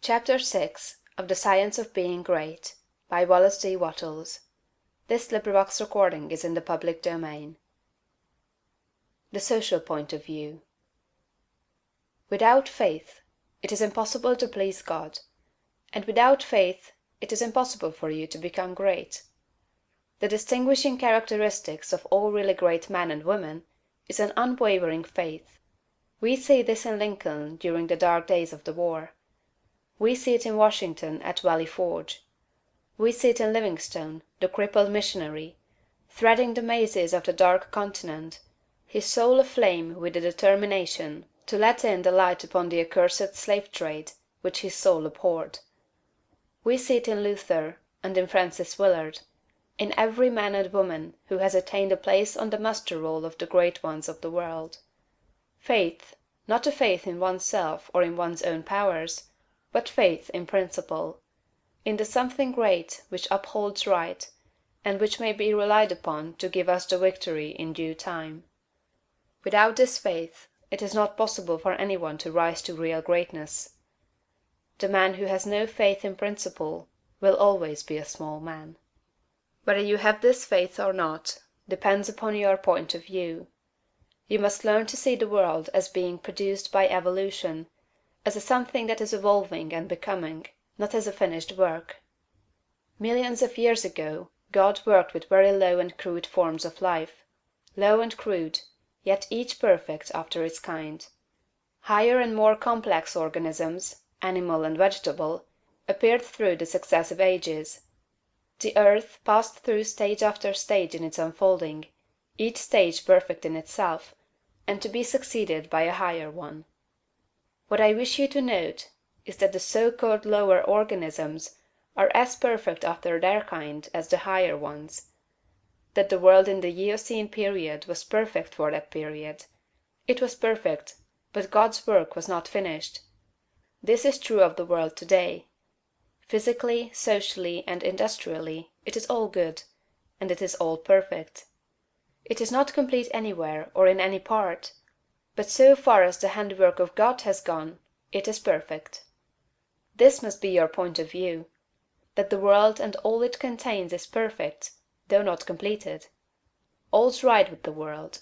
Chapter 6 of the Science of Being Great by Wallace D. Wattles. Recording is in the public domain. The Social Point of View. Without faith, it is impossible to please God, and without faith, it is impossible for you to become great. The distinguishing characteristics of all really great men and women is an unwavering faith. We see this in Lincoln during the dark days of the war. We see it in Washington at Valley Forge. We see it in Livingstone, the crippled missionary, threading the mazes of the dark continent, his soul aflame with the determination to let in the light upon the accursed slave trade which his soul abhorred. We see it in Luther and in Francis Willard, in every man and woman who has attained a place on the muster roll of the great ones of the world. Faith, not a faith in oneself or in one's own powers, but faith in principle, in the something great which upholds right, and which may be relied upon to give us the victory in due time. Without this faith, it is not possible for anyone to rise to real greatness. The man who has no faith in principle will always be a small man. Whether you have this faith or not depends upon your point of view. You must learn to see the world as being produced by evolution, as a something that is evolving and becoming, not as a finished work. Millions of years ago God worked with very low and crude forms of life, low and crude, yet each perfect after its kind. Higher and more complex organisms, animal and vegetable, appeared through the successive ages. The earth passed through stage after stage in its unfolding, each stage perfect in itself, and to be succeeded by a higher one. What I wish you to note is that the so-called lower organisms are as perfect after their kind as the higher ones. That the world in the Eocene period was perfect for that period. It was perfect, but God's work was not finished. This is true of the world today. Physically, socially, and industrially, it is all good, and it is all perfect. It is not complete anywhere or in any part, but so far as the handiwork of God has gone, it is perfect. This must be your point of view, that the world and all it contains is perfect, though not completed. All's right with the world.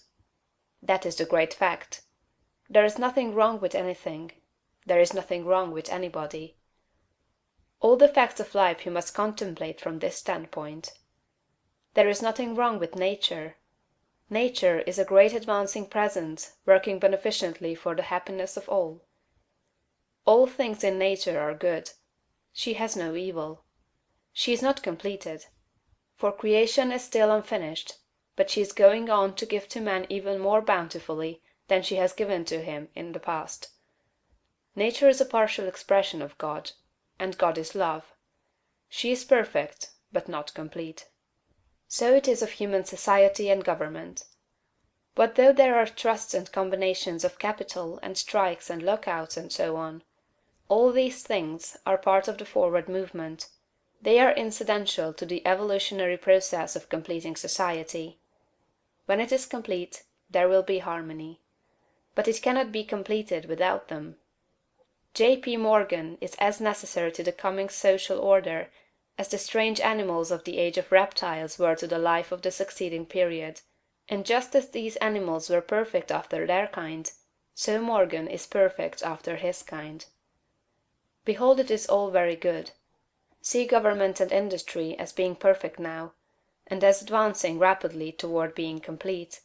That is the great fact. There is nothing wrong with anything. There is nothing wrong with anybody. All the facts of life you must contemplate from this standpoint. There is nothing wrong with nature. Nature is a great advancing presence working beneficently for the happiness of all. All things in nature are good. She has no evil. She is not completed, for creation is still unfinished, but she is going on to give to man even more bountifully than she has given to him in the past. Nature is a partial expression of God, and God is love. She is perfect, but not complete. So it is of human society and government. What though there are trusts and combinations of capital and strikes and lockouts and so on? All these things are part of the forward movement. They are incidental to the evolutionary process of completing society. When it is complete, there will be harmony. But it cannot be completed without them. J.P. Morgan is as necessary to the coming social order as the strange animals of the age of reptiles were to the life of the succeeding period, and just as these animals were perfect after their kind, so Morgan is perfect after his kind. Behold, it is all very good. See government and industry as being perfect now, and as advancing rapidly toward being complete.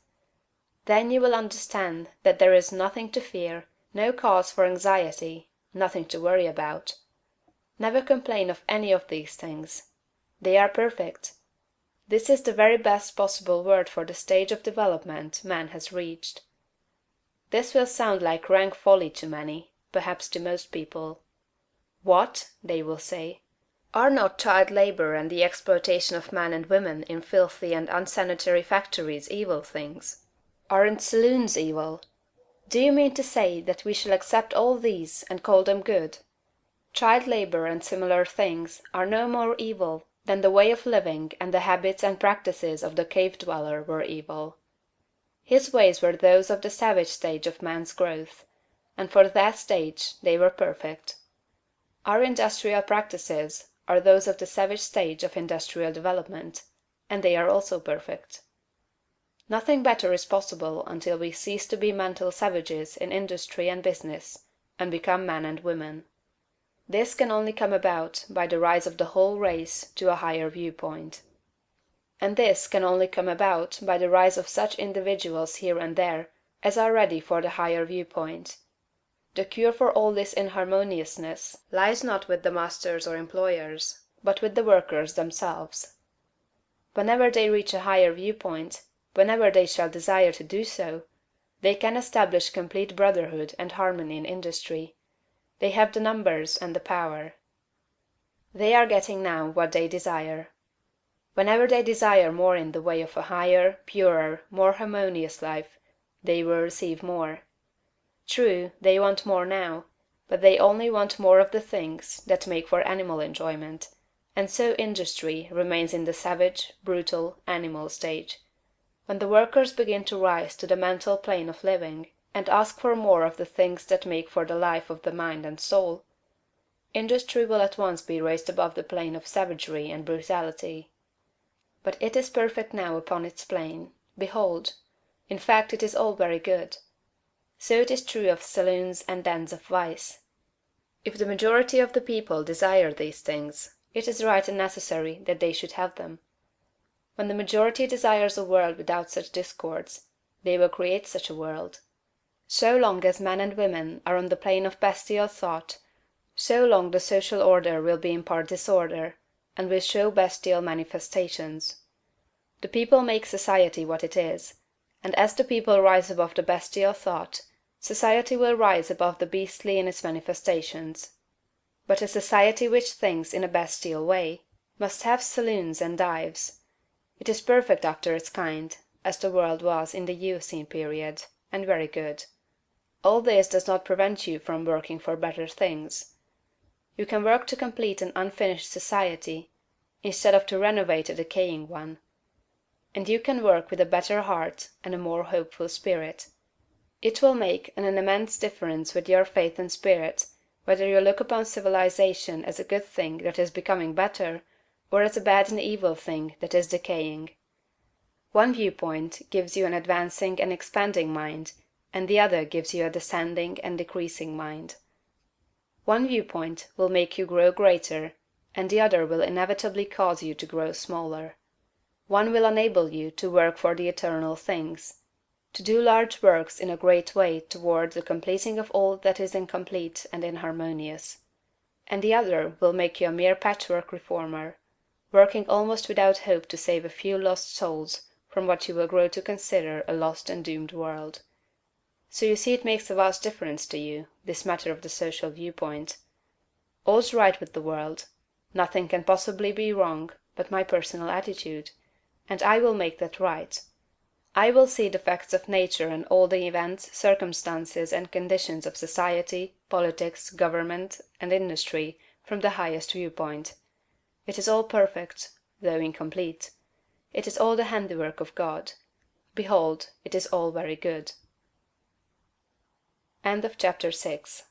Then you will understand that there is nothing to fear, no cause for anxiety, nothing to worry about. Never complain of any of these things. They are perfect. This is the very best possible word for the stage of development man has reached. This will sound like rank folly to many, perhaps to most people. What? They will say. Are not child labor and the exploitation of men and women in filthy and unsanitary factories evil things? Aren't saloons evil? Do you mean to say that we shall accept all these and call them good? Child labor and similar things are no more evil than the way of living and the habits and practices of the cave dweller were evil. His ways were those of the savage stage of man's growth, and for that stage they were perfect. Our industrial practices are those of the savage stage of industrial development, and they are also perfect. Nothing better is possible until we cease to be mental savages in industry and business, and become men and women. This can only come about by the rise of the whole race to a higher viewpoint. And this can only come about by the rise of such individuals here and there as are ready for the higher viewpoint. The cure for all this inharmoniousness lies not with the masters or employers, but with the workers themselves. Whenever they reach a higher viewpoint, whenever they shall desire to do so, they can establish complete brotherhood and harmony in industry. They have the numbers and the power. They are getting now what they desire. Whenever they desire more in the way of a higher, purer, more harmonious life, they will receive more. True, they want more now, but they only want more of the things that make for animal enjoyment, and so industry remains in the savage, brutal, animal stage. When the workers begin to rise to the mental plane of living, and ask for more of the things that make for the life of the mind and soul, industry will at once be raised above the plane of savagery and brutality. But it is perfect now upon its plane. Behold! In fact, it is all very good. So it is true of saloons and dens of vice. If the majority of the people desire these things, it is right and necessary that they should have them. When the majority desires a world without such discords, they will create such a world. So long as men and women are on the plane of bestial thought, so long the social order will be in part disorder, and will show bestial manifestations. The people make society what it is, and as the people rise above the bestial thought, society will rise above the beastly in its manifestations. But a society which thinks in a bestial way must have saloons and dives. It is perfect after its kind, as the world was in the Eocene period, and very good. All this does not prevent you from working for better things. You can work to complete an unfinished society, instead of to renovate a decaying one. And you can work with a better heart and a more hopeful spirit. It will make an immense difference with your faith and spirit whether you look upon civilization as a good thing that is becoming better, or as a bad and evil thing that is decaying. One viewpoint gives you an advancing and expanding mind, and the other gives you a descending and decreasing mind. One viewpoint will make you grow greater, and the other will inevitably cause you to grow smaller. One will enable you to work for the eternal things, to do large works in a great way toward the completing of all that is incomplete and inharmonious; and the other will make you a mere patchwork reformer, working almost without hope to save a few lost souls from what you will grow to consider a lost and doomed world. So you see it makes a vast difference to you, this matter of the social viewpoint. All's right with the world. Nothing can possibly be wrong but my personal attitude, and I will make that right. I will see the facts of nature and all the events, circumstances, and conditions of society, politics, government, and industry from the highest viewpoint. It is all perfect, though incomplete. It is all the handiwork of God. Behold, it is all very good. End of chapter 6.